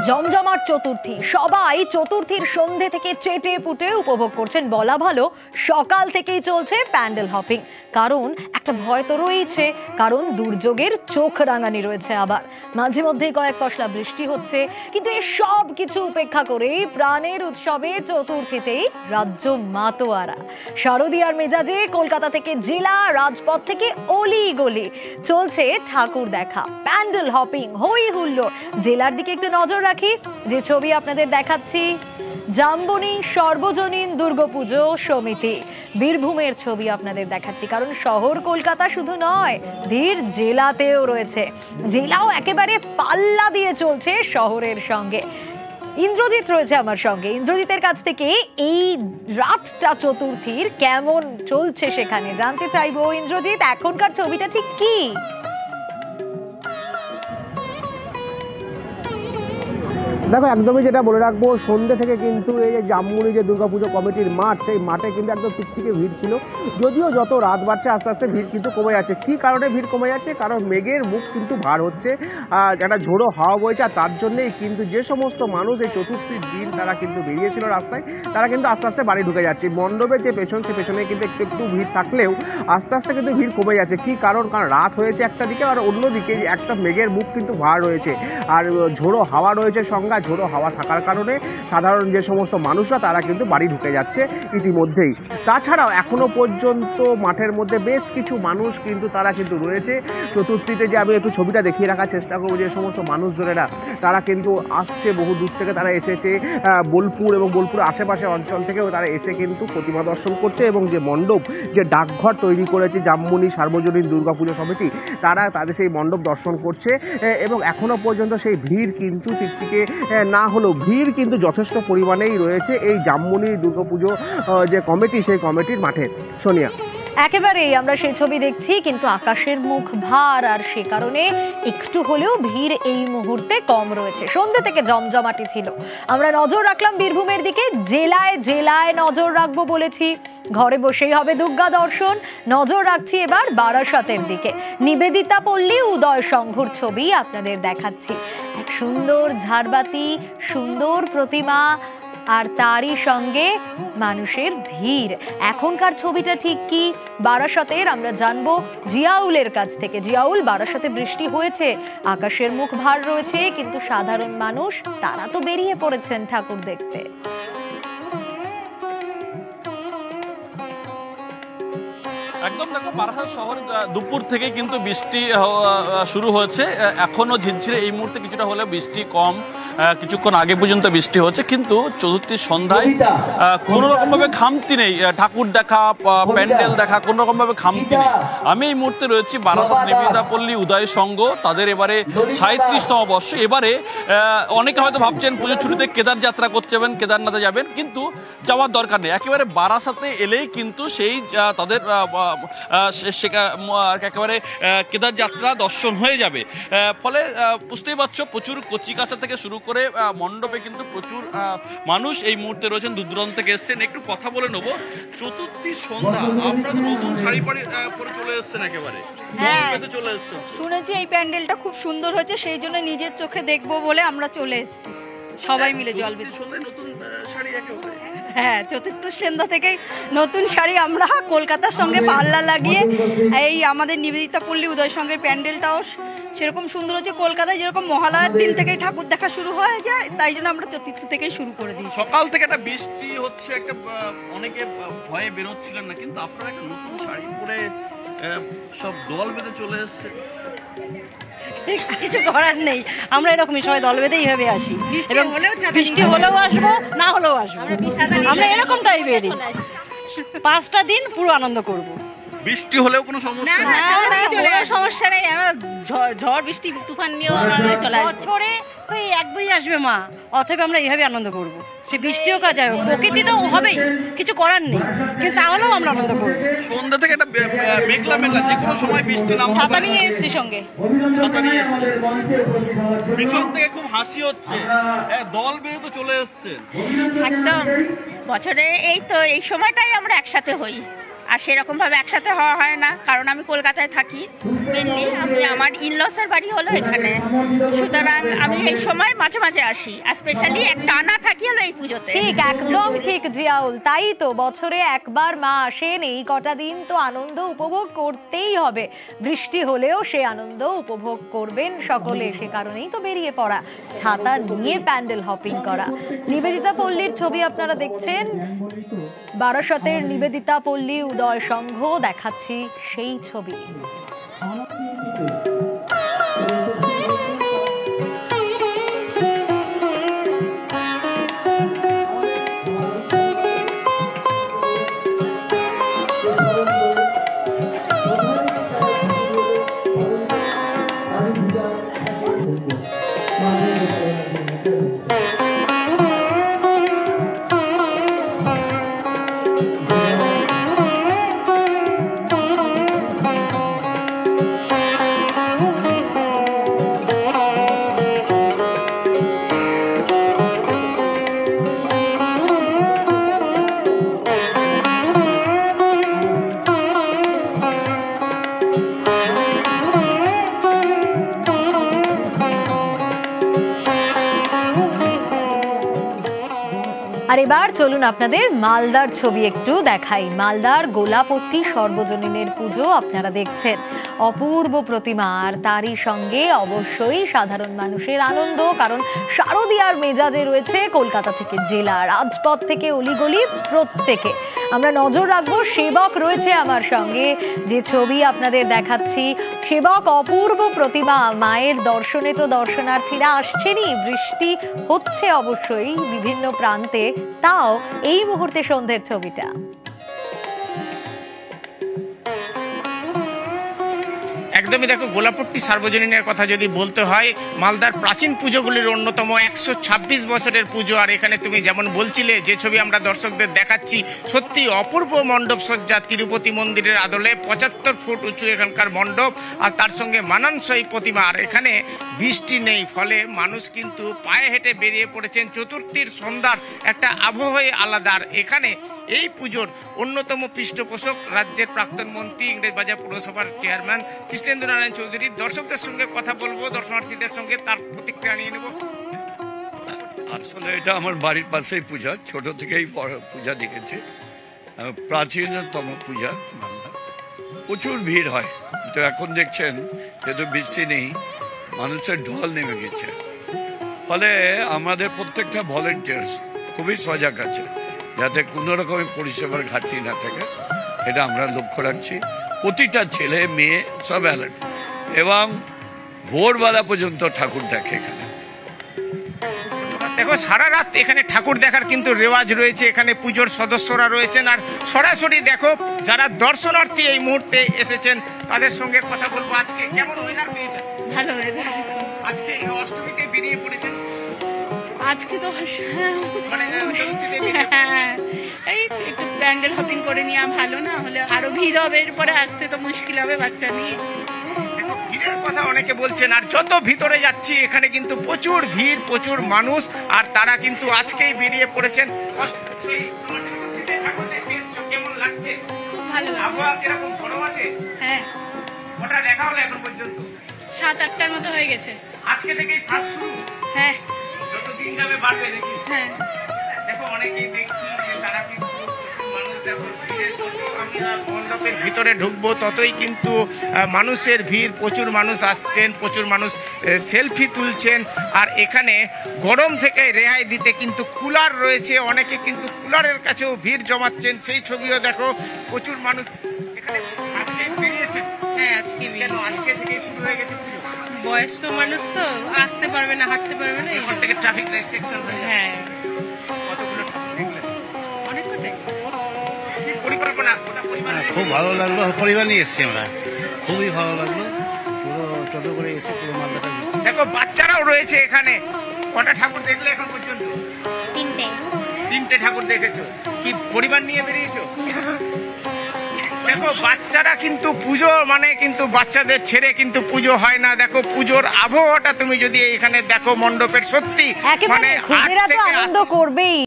জমজমাট চতুর্থী, সবাই চতুর্থীর সন্ধে থেকে চেটে পুটে উপভোগ করছেন বলা ভালো। সকাল থেকেই চলছে প্যান্ডেল হপিং, কারণ একটা ভয় তো রয়েছে, কারণ দুর্যোগের চোখ রাঙানি রয়েছে। আবার মাঝে মধ্যেই কয়েক পশলা বৃষ্টি হচ্ছে, কিন্তু এই সব কিছু উপেক্ষা করে প্রাণের উৎসবে চতুর্থীতেই রাজ্য মাতোয়ারা। শারদীয়ার মেজাজে কলকাতা থেকে জেলা, রাজপথ থেকে অলি গলি চলছে ঠাকুর দেখা, প্যান্ডেল হপিং, হই হুল্লোড়। জেলার দিকে একটু নজর রাখি, যে ছবি আপনাদের দেখাচ্ছি, জাম্বনি সর্বজনীন দুর্গাপুজো সমিতি বীরভূমের ছবি আপনাদের দেখাচ্ছি। কারণ শহর কলকাতা শুধু নয়, ভিড় জেলাতেও রয়েছে। জেলাও একেবারে পাল্লা দিয়ে চলছে শহরের সঙ্গে। ইন্দ্রজিৎ রয়েছে আমার সঙ্গে। ইন্দ্রজিতের কাছ থেকে এই রাতটা চতুর্থীর কেমন চলছে সেখানে জানতে চাইবো। ইন্দ্রজিৎ, এখনকার ছবিটা ঠিক কি? দেখো, একদমই যেটা বলে রাখবো, সন্ধ্যে থেকে কিন্তু এই যে জামমুনি যে দুর্গাপুজো কমিটির মাঠ, সেই মাঠে কিন্তু একদম টিকটিকে ভিড় ছিল। যদিও যত রাত বাড়ছে আস্তে আস্তে ভিড় কিন্তু কমে যাচ্ছে। কী কারণে ভিড় কমে যাচ্ছে? কারণ মেঘের মুখ কিন্তু ভার হচ্ছে, একটা ঝোড়ো হাওয়া বইছে। আর তার জন্যেই কিন্তু যে সমস্ত মানুষ এই চতুর্থীর দিন তারা কিন্তু বেরিয়েছিল রাস্তায়, তারা কিন্তু আস্তে আস্তে বাড়ি ঢুকে যাচ্ছে। মণ্ডপের যে পেছন, সে পেছনে কিন্তু একটু একটু ভিড় থাকলেও আস্তে আস্তে কিন্তু ভিড় কমে যাচ্ছে। কী কারণ? কারণ রাত হয়েছে একটা দিকে, আর অন্যদিকে একটা মেঘের মুখ কিন্তু ভার রয়েছে, আর ঝোড়ো হাওয়া রয়েছে সঙ্গে। ঝোড়ো হাওয়া থাকার কারণে সাধারণ যে সমস্ত মানুষরা তারা কিন্তু বাড়ি ঢুকে যাচ্ছে ইতিমধ্যেই। তাছাড়াও এখনো পর্যন্ত মাঠের মধ্যে বেশ কিছু মানুষ কিন্তু তারা কিন্তু রয়েছে চতুর্থীতে। যে আমি একটু ছবিটা দেখিয়ে রাখার চেষ্টা করবো, যে সমস্ত মানুষজনেরা তারা কিন্তু আসছে বহু দূর থেকে, তারা এসেছে বোলপুর এবং বোলপুর আশেপাশে অঞ্চল থেকেও তারা এসে কিন্তু প্রতিমা দর্শন করছে। এবং যে মণ্ডপ, যে ডাকঘর তৈরি করেছে জামমুনি সার্বজনীন দুর্গাপুজো সমিতি, তারা তাদের সেই মণ্ডপ দর্শন করছে। এবং এখনো পর্যন্ত সেই ভিড় কিন্তু টিকটিকে না হলেও ভিড় কিন্তু যথেষ্ট পরিমাণেই রয়েছে এই জামমুনি দুর্গাপুজো যে কমিটি, সেই কমিটির মাঠে। সোনিয়া, একেবারেই আমরা সেই ছবি দেখছি, কিন্তু আকাশের মুখ ভার, আর সে কারণে একটু হলেও ভিড় এই মুহূর্তে কম রয়েছে। সন্ধ্যে থেকে জমজমাটি ছিল। আমরা নজর রাখলাম বীরভূমের দিকে, জেলায় জেলায় নজর রাখবো বলেছি। ঘরে বসেই হবে দুর্গা দর্শন। নজর রাখছি এবার বারাসাতের দিকে। নিবেদিতা পল্লী উদয় সংঘর ছবি আপনাদের দেখাচ্ছি। এক সুন্দর ঝাড়বাতি, সুন্দর প্রতিমা, আর তারই সঙ্গে মানুষের ভিড়। এখনকার ছবিটা ঠিক কি বারাসাতের আমরা জানবো জিয়াউলের কাছ থেকে। জিয়াউল, বারাসাতে বৃষ্টি হয়েছে, আকাশের মুখ ভার রয়েছে, কিন্তু সাধারণ মানুষ তারা তো বেরিয়ে পড়েছেন ঠাকুর দেখতে। একদম দেখো, বারাসাত শহরে দুপুর থেকে কিন্তু বৃষ্টি শুরু হয়েছে। এখনো ঝিরঝিরে এই মুহূর্তে কিছুটা হলে বৃষ্টি কম, কিছুক্ষণ আগে পর্যন্ত বৃষ্টি হচ্ছে। কিন্তু চতুর্থীর সন্ধ্যায় কোনো রকমভাবে খামতি নেই, ঠাকুর দেখা, প্যান্ডেল দেখা কোনো রকমভাবে খামতি নেই। আমি এই মুহূর্তে রয়েছি বারাসাত নিবেদিতা পল্লী উদয় সংঘ, তাদের এবারে 37তম বর্ষ। এবারে অনেকে হয়তো ভাবছেন পুজোর ছুটিতে কেদার যাত্রা করতে যাবেন, কেদারনাথে যাবেন, কিন্তু যাওয়ার দরকার নেই। একেবারে বারাসাতে এলেই কিন্তু সেই তাদের একেবারে কেদার যাত্রা দর্শন হয়ে যাবে। ফলে বুঝতেই পারছো, প্রচুর কচিকাঁচা থেকে শুরু করে মণ্ডপে কিন্তু প্রচুর মানুষ এই মুহূর্তে রয়েছেন, দূর দূরান্ত থেকে এসছেন। একটু কথা বলে নেবো। চতুর্থী সন্ধ্যা, আপনারা নতুন শাড়ি পরে চলে এসছেন, একেবারে চলে এসছেন। শুনেছি এই প্যান্ডেলটা খুব সুন্দর হয়েছে, সেই জন্য নিজের চোখে দেখবো বলে আমরা চলে এসেছি সবাই মিলে। জল নতুন শাড়ি একেবারে, হ্যাঁ, চতুর্থ সন্ধ্যা থেকেই নতুন শাড়ি। আমরা কলকাতার সঙ্গে পাল্লা লাগিয়ে এই আমাদের নিবেদিতা পল্লী উদয় সংঘের প্যান্ডেলটাও সেরকম সুন্দর হচ্ছে। কলকাতায় যেরকম মহালয়ার দিন থেকেই ঠাকুর দেখা শুরু হয়ে যায়, তাই জন্য আমরা চতুর্থ থেকেই শুরু করে দিই। সকাল থেকে একটা বৃষ্টি হচ্ছে, একটা অনেকে ভয়ে বেরোচ্ছিলেন না, কিন্তু আপনারা একটা নতুন শাড়ি পরে সব দল বেঁধে চলে এসছে। কিছু করার নেই, আমরা এরকমই সবাই দল বেঁধে এইভাবে আসি। বৃষ্টি হলেও আসবো, না হলেও আসবো, আমরা এরকম টাইপেরই। 5টা দিন পুরো আনন্দ করবো। বৃষ্টি হলেও কোনো সমস্যা সমস্যা নেই, আমরা ঝড় বৃষ্টি তুফান নিয়েও চলে আসবো। বছরে তো একবারই আসবে মা, অথবা আমরা এইভাবে আনন্দ করবো। সে বৃষ্টিও কাজ হবে, প্রকৃতি তো হবেই, কিছু করার নেই, কিন্তু তাহলেও আমরা আনন্দ করবো। সন্ধ্যা থেকে একটা মেঘলা মেঘলা, যে কোনো সময় বৃষ্টি নামতে পারে। ছাতা নিয়ে এসেছি সঙ্গে, ছাতা নিয়ে এসেছি। পিছন থেকে খুব হাসি হচ্ছে, দল বেঁধে তো চলে এসছে। একদম বছরে এই তো এই সময়টাই আমরা একসাথে হই। আর সেরকমভাবে একসাথে হওয়া হয় না, কারণ আমি কলকাতায় থাকি মেনলি। আমি আমার ইনলসের বাড়ি হলো এখানে, সুতরাং আমি এই সময় মাঝে মাঝে আসি, আর স্পেশালি টানা থাকি হলো এই পুজোতে। ঠিক, একদম ঠিক জিয়াউল। তাই তো বছরে একবার মা আসেন, এই কটা দিন তো আনন্দ উপভোগ করতেই হবে। বৃষ্টি হলেও সে আনন্দ উপভোগ করবেন সকলে, সে কারণেই তো বেরিয়ে পড়া, ছাতা নিয়ে প্যান্ডেল হপিং করা। নিবেদিতা পল্লীর ছবি আপনারা দেখছেন, বারাসতের নিবেদিতা পল্লী উদয় সংঘ দেখাচ্ছি সেই ছবি। আর এবার চলুন আপনাদের মালদার ছবি একটু দেখাই। মালদার গোলাপট্টি সর্বজনীনের পুজো আপনারা দেখছেন, অপূর্ব প্রতিমা, আর তারই সঙ্গে অবশ্যই সাধারণ মানুষের আনন্দ, কারণ শারদীয়ার মেজাজে রয়েছে কলকাতা থেকে জেলা, রাজপথ থেকে অলিগলি প্রত্যেকে। আমরা নজর রাখবো, সেবক রয়েছে আমার সঙ্গে, যে ছবি আপনাদের দেখাচ্ছি, সেবক অপূর্ব প্রতিমা। মায়ের দর্শনে তো দর্শনার্থীরা আসছেনই, বৃষ্টি হচ্ছে অবশ্যই বিভিন্ন প্রান্তে, তাও এই মুহূর্তে সন্ধ্যের ছবিটা। একদমই দেখো, গোলাপট্টি সার্বজনীনের কথা যদি বলতে হয়, মালদার প্রাচীন পুজোগুলির অন্যতম 126 বছরের পুজো। আর এখানে তুমি যেমন বলছিলে, যে ছবি আমরা দর্শকদের দেখাচ্ছি, সত্যি অপূর্ব মণ্ডপ সজ্জা, তিরুপতি মন্দিরের আদলে 75 ফুট উঁচু এখানকার মণ্ডপ, আর তার সঙ্গে মানানসই প্রতিমা। আর এখানে বৃষ্টি নেই, ফলে মানুষ কিন্তু পায়ে হেঁটে বেরিয়ে পড়েছেন। চতুর্থীর সন্ধ্যার একটা আবহাওয়াই আলাদা। আর এখানে এই পুজোর অন্যতম পৃষ্ঠপোষক রাজ্যের প্রাক্তন মন্ত্রী, ইংরেজবাজার পৌরসভার চেয়ারম্যান কৃষ্ণেন্দু নারায়ণ চৌধুরী। দর্শকদের সঙ্গে কথা বলবো, দর্শনার্থীদের সঙ্গে তার প্রতিক্রিয়া নিয়ে নেব। আসলে এটা আমার বাড়ির পাশেই পূজা, ছোট থেকেই পূজা দেখেছি, প্রাচীনতম পূজা মালদা। প্রচুর ভিড় হয়, তো এখন দেখছেন যেহেতু বৃষ্টি নেই, মানুষের ঢল নেমে গেছে, ফলে আমাদের প্রত্যেকটা ভলেন্টিয়ার্স খুবই সজাগ আছে যাতে কোনো রকমের পরিষেবার ঘাটতি না থাকে, এটা আমরা লক্ষ্য রাখছি। প্রতিটা ছেলে মেয়ে সব অ্যালার্ট, এবং ভোরবেলা পর্যন্ত ঠাকুর দেখে এখানে। দেখো, সারা রাত এখানে ঠাকুর দেখার কিন্তু রেওয়াজ রয়েছে, এখানে পুজোর সদস্যরা রয়েছেন। আর সরাসরি দেখো, যারা দর্শনার্থী এই মুহূর্তে এসেছেন তাদের সঙ্গে কথা বলবো। আজকে কেমন ওয়েদার পেয়েছেন? ভালো ওয়েদার। আজকে এই অষ্টমীতে বেরিয়ে পড়েছেন, আজকে তো মানে চতুর্থীতে বেরিয়ে হ্যাঁ, এই একটু প্যান্ডেল হপিং করে নেওয়া ভালো, না হলে আরো ভিড় হবে, এরপরে আসতে তো মুশকিল হবে বাচ্চা নিয়ে। দেখো, ভিড়ের কথা অনেকে বলছেন, আর যত ভিতরে যাচ্ছি এখানে কিন্তু প্রচুর ভিড়, প্রচুর মানুষ, আর তারা কিন্তু আজকেই বেরিয়ে পড়েছেন। তোমার চতুর্থীতে ঠাকুর দেখতে এসছো, কেমন লাগছে? খুব ভালো লাগছে। আবহাওয়া কিরকম, গরম আছে? হ্যাঁ, ওটা দেখা হলো এখন পর্যন্ত? 7-8টার মতো হয়ে গেছে। আজকে থেকেই শ্বাস শুরু, হ্যাঁ যত দিন যাবে বাড়বে দেখি। হ্যাঁ, দেখো, অনেকেই দেখছি যে তারা কিন্তু প্রচুর মানুষ, দেখো ভিড়ের জন্য আমি আর মণ্ডপের ভিতরে ঢুকবো ততই কিন্তু মানুষের ভিড়, প্রচুর মানুষ আসছেন, প্রচুর মানুষ সেলফি তুলছেন। আর এখানে গরম থেকে রেহাই দিতে কিন্তু কুলার রয়েছে, অনেকে কিন্তু কুলারের কাছেও ভিড় জমাচ্ছেন, সেই ছবিও দেখো। প্রচুর মানুষ এখানে আজকে বেরিয়েছেন। হ্যাঁ, আজকে কেন আজকে থেকেই শুরু হয়ে গেছে পুজো? বয়স্ক মানুষ তো আসতে পারবে না, হাঁটতে পারবে না, এখন থেকে ট্রাফিক রেস্ট্রিকশন হয়ে যাবে। হ্যাঁ, কতগুলো ঠাকুর দেখলেন? অনেক কটাই। কি পরিকল্পনা? গোটা পরিবার নিয়ে খুব ভালো লাগলো, পরিবার নিয়ে এসেছি আমরা, খুবই ভালো লাগলো, পুরো টোটো করে এসে পুরো মালদাটা ঘুরছি। দেখো, বাচ্চারাও রয়েছে এখানে। কটা ঠাকুর দেখলে এখন পর্যন্ত? 3টে ঠাকুর দেখেছো। কি পরিবার নিয়ে বেরিয়েছো? দেখো, বাচ্চারা কিন্তু পুজো মানে কিন্তু বাচ্চাদের ছেড়ে কিন্তু পুজো হয় না। দেখো, পুজোর আবহাওয়াটা তুমি যদি এখানে দেখো মণ্ডপের, সত্যি একেবারে মানে খুদেরা তো আনন্দ করবেই।